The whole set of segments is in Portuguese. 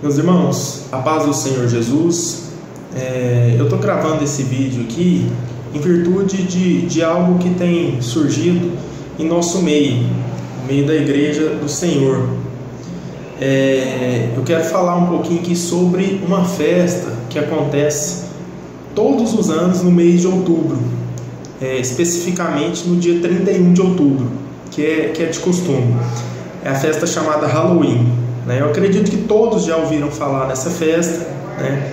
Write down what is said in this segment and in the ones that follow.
Meus irmãos, a paz do Senhor Jesus. Eu estou gravando esse vídeo aqui em virtude de algo que tem surgido em nosso meio, no meio da igreja do Senhor. Eu quero falar um pouquinho aqui sobre uma festa que acontece todos os anos no mês de outubro, especificamente no dia 31 de outubro, que é de costume. É a festa chamada Halloween. Eu acredito que todos já ouviram falar nessa festa, né?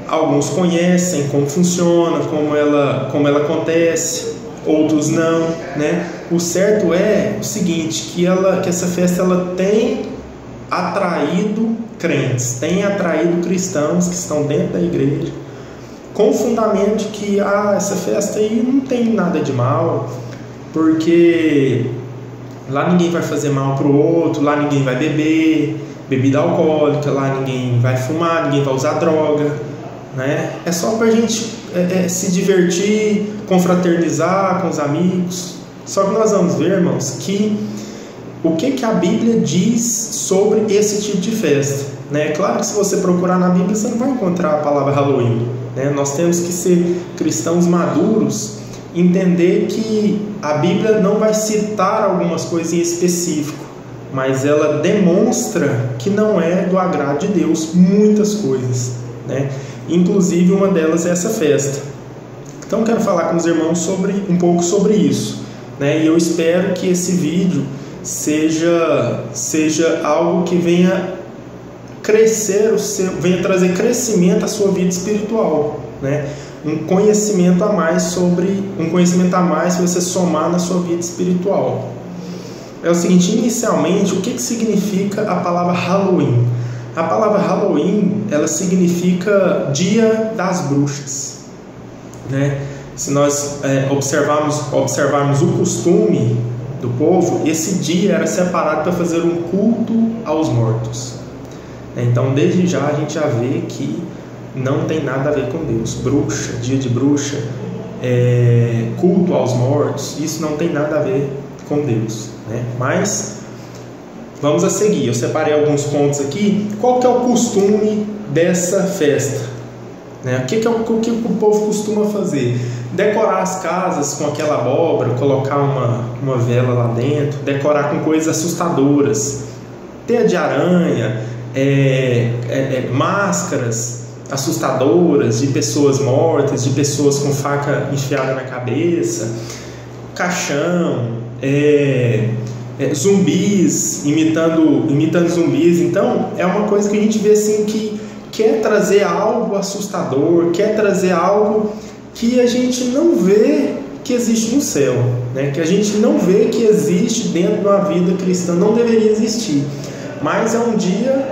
Alguns conhecem como funciona, como ela acontece, outros não, né? O certo é o seguinte, que essa festa ela tem atraído crentes, tem atraído cristãos que estão dentro da igreja, com o fundamento de que essa festa aí não tem nada de mal, porque lá ninguém vai fazer mal para o outro, lá ninguém vai beber bebida alcoólica, lá ninguém vai fumar, ninguém vai usar droga, né? É só para a gente se divertir, confraternizar com os amigos. Só que nós vamos ver, irmãos, que o que a Bíblia diz sobre esse tipo de festa, né? É claro que se você procurar na Bíblia você não vai encontrar a palavra Halloween, né? Nós temos que ser cristãos maduros, entender que a Bíblia não vai citar algumas coisas em específico, mas ela demonstra que não é do agrado de Deus muitas coisas, né? Inclusive uma delas é essa festa. Então quero falar com os irmãos um pouco sobre isso, né? E eu espero que esse vídeo seja algo que venha trazer crescimento à sua vida espiritual, né? Um conhecimento a mais que você somar na sua vida espiritual. É o seguinte, inicialmente, o que significa a palavra Halloween? A palavra Halloween, ela significa Dia das Bruxas, né? Se nós observarmos o costume do povo, esse dia era separado para fazer um culto aos mortos. Então, desde já, a gente já vê que não tem nada a ver com Deus. Bruxa, dia de bruxa, culto aos mortos, isso não tem nada a ver com Deus, né? Mas vamos a seguir. Eu separei alguns pontos aqui. Qual que é o costume dessa festa, né? O que o povo costuma fazer? Decorar as casas com aquela abóbora, colocar uma vela lá dentro, decorar com coisas assustadoras, teia de aranha, máscaras assustadoras de pessoas mortas, de pessoas com faca enfiada na cabeça, caixão, zumbis, imitando zumbis. Então é uma coisa que a gente vê assim, que quer trazer algo assustador, quer trazer algo que a gente não vê que existe no céu, né? Que a gente não vê que existe dentro de uma vida cristã, não deveria existir, mas é um dia,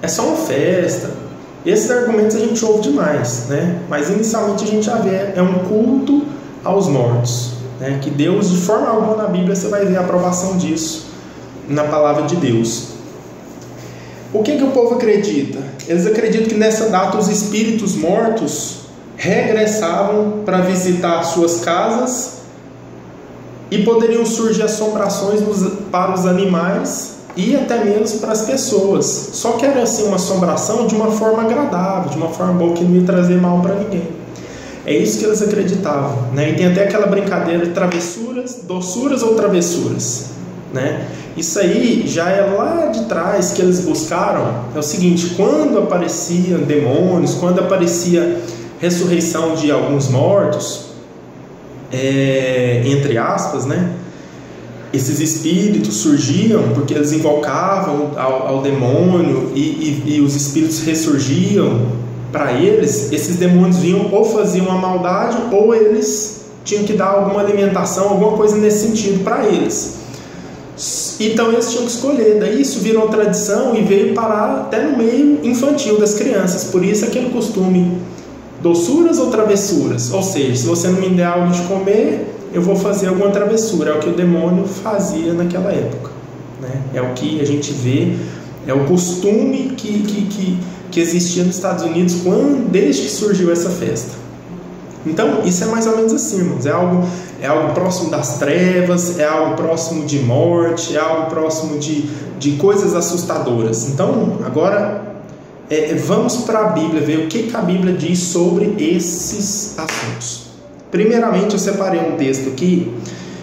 é só uma festa. Esses argumentos a gente ouve demais, né? Mas inicialmente a gente já vê, é um culto aos mortos, né? Que Deus, de forma alguma na Bíblia você vai ver a aprovação disso na palavra de Deus. O que o povo acredita? Eles acreditam que nessa data os espíritos mortos regressavam para visitar suas casas e poderiam surgir assombrações para os animais e até mesmo para as pessoas. Só que era assim uma assombração de uma forma agradável, de uma forma boa, que não ia trazer mal para ninguém. É isso que eles acreditavam, né? E tem até aquela brincadeira de travessuras, doçuras ou travessuras, né? Isso aí já é lá de trás que eles buscaram. É o seguinte, quando apareciam demônios, quando aparecia ressurreição de alguns mortos, entre aspas, né? Esses espíritos surgiam porque eles invocavam ao demônio e os espíritos ressurgiam para eles. Esses demônios vinham ou faziam uma maldade ou eles tinham que dar alguma alimentação, alguma coisa nesse sentido para eles. Então eles tinham que escolher. Daí isso virou tradição e veio parar até no meio infantil das crianças. Por isso aquele costume, doçuras ou travessuras. Ou seja, se você não me der algo de comer, eu vou fazer alguma travessura. É o que o demônio fazia naquela época, né? É o que a gente vê, é o costume que existia nos Estados Unidos desde que surgiu essa festa. Então isso é mais ou menos assim, irmãos. é algo próximo das trevas, é algo próximo de morte, é algo próximo de coisas assustadoras. Então, agora vamos para a Bíblia, ver o que a Bíblia diz sobre esses assuntos. Primeiramente, eu separei um texto aqui,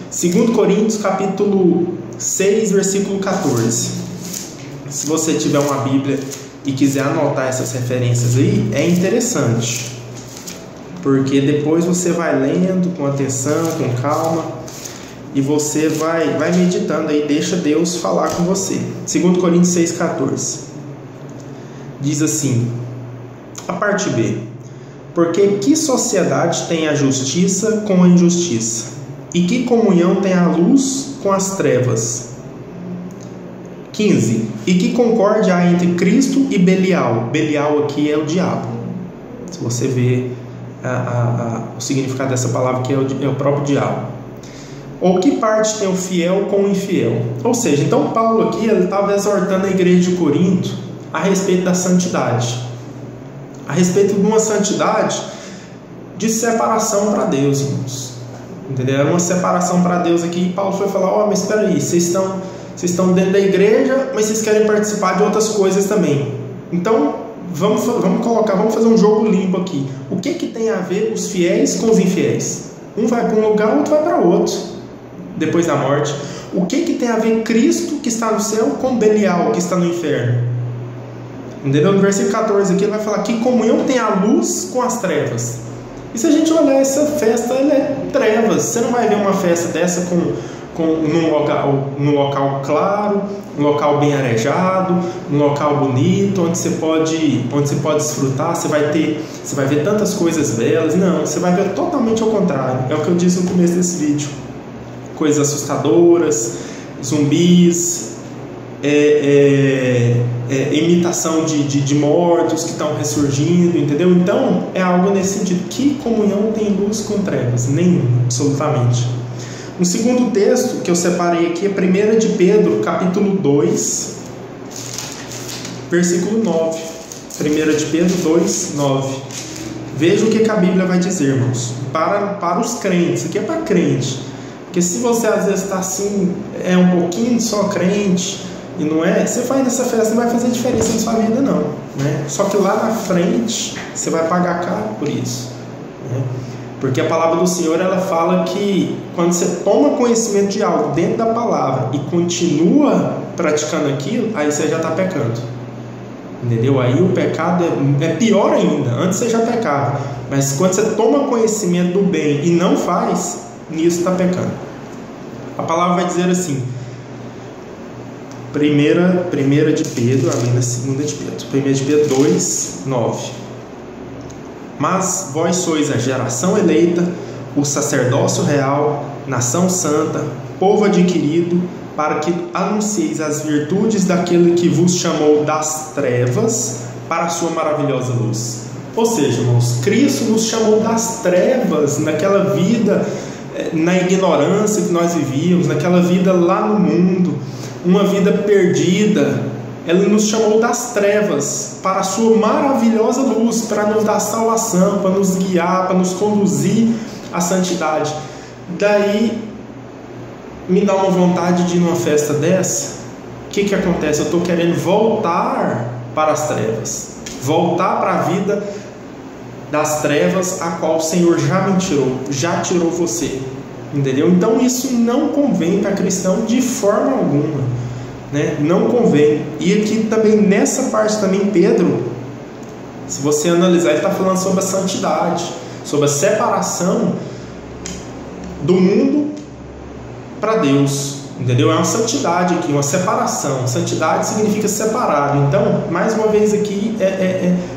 2 Coríntios, capítulo 6, versículo 14. Se você tiver uma Bíblia e quiser anotar essas referências aí, é interessante, porque depois você vai lendo com atenção, com calma, e você vai meditando aí, deixa Deus falar com você. 2 Coríntios 6,14 diz assim, a parte B: porque que sociedade tem a justiça com a injustiça? E que comunhão tem a luz com as trevas? 15. E que concórdia há entre Cristo e Belial? Belial aqui é o diabo. Se você vê o significado dessa palavra, que é o próprio diabo. Ou que parte tem o fiel com o infiel? Ou seja, então Paulo aqui ele estava exortando a igreja de Corinto a respeito da santidade, a respeito de uma santidade de separação para Deus, irmãos. Entendeu? Era uma separação para Deus aqui, e Paulo foi falar: mas espera aí, vocês estão dentro da igreja, mas vocês querem participar de outras coisas também. Então vamos fazer um jogo limpo aqui. O que tem a ver os fiéis com os infiéis? Um vai para um lugar, o outro vai para outro depois da morte. O que tem a ver Cristo que está no céu com Belial que está no inferno? Entendeu? No versículo 14 aqui ele vai falar: que comunhão tem a luz com as trevas? E se a gente olhar essa festa, ela é trevas. Você não vai ver uma festa dessa num local claro, num local bem arejado, num local bonito, onde você pode desfrutar. Você vai ver tantas coisas belas. Não, você vai ver totalmente ao contrário. É o que eu disse no começo desse vídeo: coisas assustadoras, zumbis, imitação de mortos que estão ressurgindo, entendeu? Então é algo nesse sentido. Que comunhão tem luz com trevas? Nenhuma, absolutamente. Um segundo texto que eu separei aqui é 1 de Pedro, capítulo 2, versículo 9. 1 de Pedro 2, 9. Veja o que a Bíblia vai dizer, irmãos, para os crentes. Isso aqui é para crente, porque se você às vezes está assim, um pouquinho só crente e não você vai nessa festa, não vai fazer diferença na sua vida não, né? Só que lá na frente você vai pagar caro por isso, né? Porque a palavra do Senhor, ela fala que quando você toma conhecimento de algo dentro da palavra e continua praticando aquilo, aí você já está pecando, entendeu? Aí o pecado é pior ainda. Antes você já pecava, mas quando você toma conhecimento do bem e não faz, nisso está pecando. A palavra vai dizer assim, 1 de Pedro, além da 2 de Pedro, 1 de Pedro 2, 9. Mas vós sois a geração eleita, o sacerdócio real, nação santa, povo adquirido, para que anuncieis as virtudes daquele que vos chamou das trevas para a sua maravilhosa luz. Ou seja, irmãos, Cristo nos chamou das trevas, naquela vida, na ignorância que nós vivíamos, naquela vida lá no mundo, uma vida perdida. Ele nos chamou das trevas para a sua maravilhosa luz, para nos dar salvação, para nos guiar, para nos conduzir à santidade. Daí me dá uma vontade de ir numa festa dessa. O que acontece? Eu estou querendo voltar para as trevas, voltar para a vida das trevas a qual o Senhor já me tirou, já tirou você, entendeu? Então isso não convém para cristão de forma alguma, né? Não convém. E aqui também, nessa parte também, Pedro, se você analisar, ele está falando sobre a santidade, sobre a separação do mundo para Deus, entendeu? É uma santidade aqui, uma separação. Santidade significa separado. Então, mais uma vez aqui,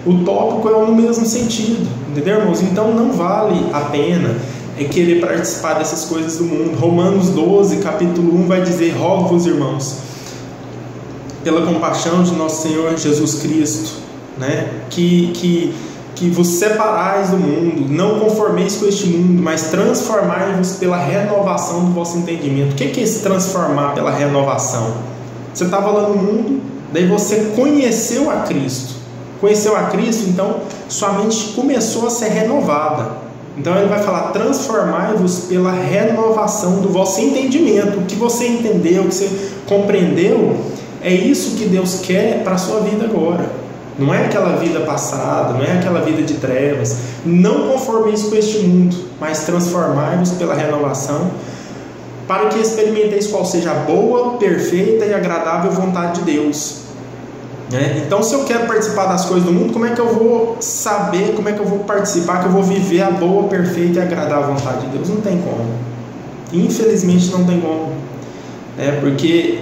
o tópico é no mesmo sentido, entendeu, irmãos? Então não vale a pena querer participar dessas coisas do mundo. Romanos 12, capítulo 1 vai dizer: rogo-vos, irmãos, pela compaixão de nosso Senhor Jesus Cristo, né, que vos separais do mundo, não conformeis com este mundo, mas transformai-vos pela renovação do vosso entendimento. O que é se transformar pela renovação? Você estava lá no mundo, daí você conheceu a Cristo, então sua mente começou a ser renovada, Então ele vai falar: transformai-vos pela renovação do vosso entendimento. O que você entendeu, o que você compreendeu, é isso que Deus quer para a sua vida agora. Não é aquela vida passada, não é aquela vida de trevas. Não conformeis com este mundo, mas transformai-vos pela renovação, para que experimenteis qual seja a boa, perfeita e agradável vontade de Deus. Então, se eu quero participar das coisas do mundo, como é que eu vou saber, como é que eu vou participar, que eu vou viver a boa, perfeita e agradável vontade de Deus? Não tem como. Infelizmente não tem como. Porque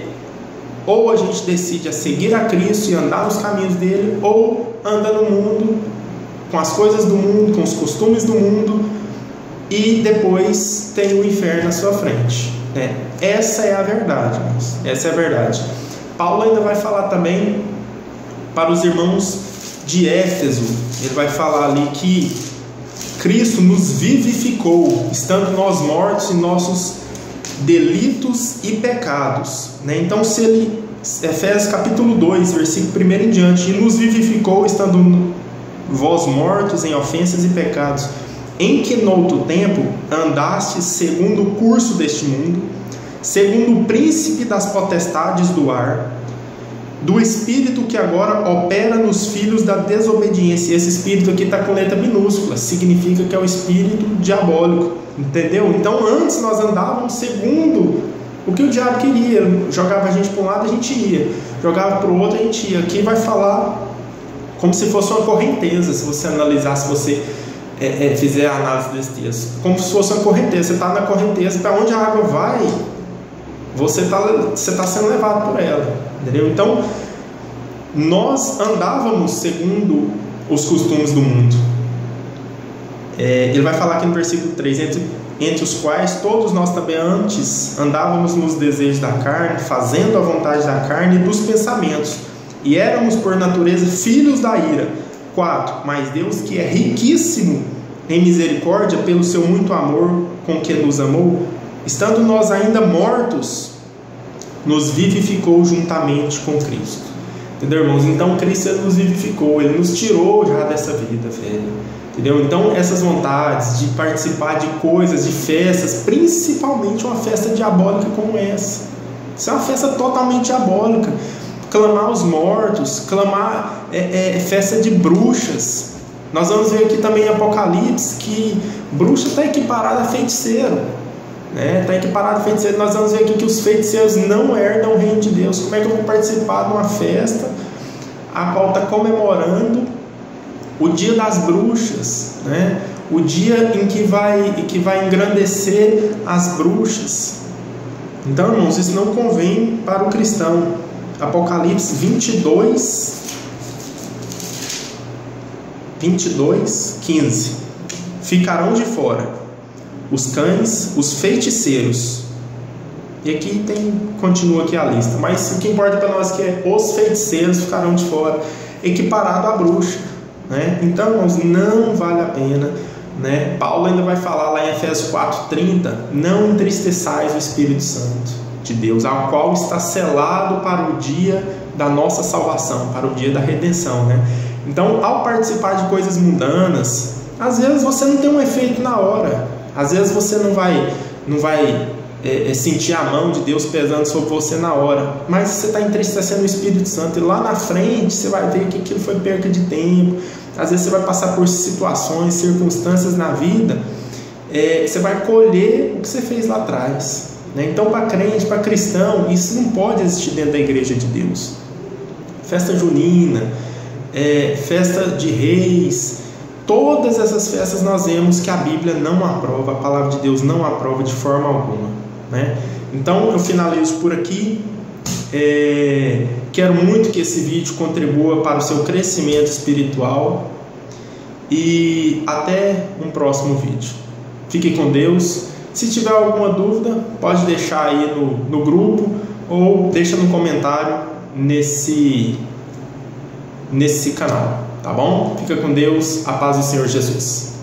ou a gente decide a seguir a Cristo e andar nos caminhos dele, ou anda no mundo, com as coisas do mundo, com os costumes do mundo, e depois tem o inferno à sua frente. Essa é a verdade, irmãos. Essa é a verdade. Paulo ainda vai falar também para os irmãos de Éfeso. Ele vai falar ali que Cristo nos vivificou, estando nós mortos em nossos delitos e pecados. Então, se ele, Efésios capítulo 2, versículo 1 em diante, e nos vivificou, estando vós mortos em ofensas e pecados, em que noutro tempo andastes segundo o curso deste mundo, segundo o príncipe das potestades do ar, do espírito que agora opera nos filhos da desobediência. E esse espírito aqui está com letra minúscula, significa que é o espírito diabólico, entendeu? Então antes nós andávamos segundo o que o diabo queria. Jogava a gente para um lado, a gente ia, jogava para o outro, a gente ia. Aqui vai falar como se fosse uma correnteza. Se você analisar, se você fizer a análise desse texto, como se fosse uma correnteza. Você está na correnteza, para onde a água vai, você está sendo levado por ela, entendeu? Então nós andávamos segundo os costumes do mundo. Ele vai falar aqui no versículo 3: entre os quais todos nós também antes andávamos nos desejos da carne, fazendo a vontade da carne e dos pensamentos, e éramos por natureza filhos da ira. 4. Mas Deus, que é riquíssimo em misericórdia, pelo seu muito amor com que nos amou, estando nós ainda mortos, nos vivificou juntamente com Cristo. Entendeu, irmãos? Então Cristo, ele nos vivificou, ele nos tirou já dessa vida, velho. Entendeu? Então essas vontades de participar de coisas, de festas, principalmente uma festa diabólica como essa, isso é uma festa totalmente diabólica. Clamar os mortos, clamar festa de bruxas. Nós vamos ver aqui também em Apocalipse que bruxa está equiparada a feiticeiro, está equiparado a feiticeiro. Nós vamos ver aqui que os feiticeiros não herdam o reino de Deus. Como é que eu vou participar de uma festa a qual está comemorando o dia das bruxas, o dia em que vai engrandecer as bruxas? Então, irmãos, isso não convém para o cristão. Apocalipse 22, 15: ficarão de fora os cães, os feiticeiros. E aqui continua aqui a lista, mas o que importa para nós que é os feiticeiros ficarão de fora, equiparado à bruxa, Então, irmãos, não vale a pena, Paulo ainda vai falar lá em Efésios 4:30: não entristeçais o Espírito Santo de Deus, ao qual está selado para o dia da nossa salvação, para o dia da redenção, Então, ao participar de coisas mundanas, às vezes você não tem um efeito na hora, às vezes você não vai sentir a mão de Deus pesando sobre você na hora, mas você está entristecendo o Espírito Santo, e lá na frente você vai ver que aquilo foi perca de tempo. Às vezes você vai passar por situações, circunstâncias na vida, você vai colher o que você fez lá atrás, Então, para crente, para cristão, isso não pode existir dentro da igreja de Deus. Festa junina, festa de reis, todas essas festas nós vemos que a Bíblia não aprova, a palavra de Deus não aprova de forma alguma, Então eu finalizo por aqui. Quero muito que esse vídeo contribua para o seu crescimento espiritual, e até um próximo vídeo. Fique com Deus. Se tiver alguma dúvida, pode deixar aí no grupo, ou deixa no comentário nesse canal, tá bom? Fica com Deus, a paz do Senhor Jesus.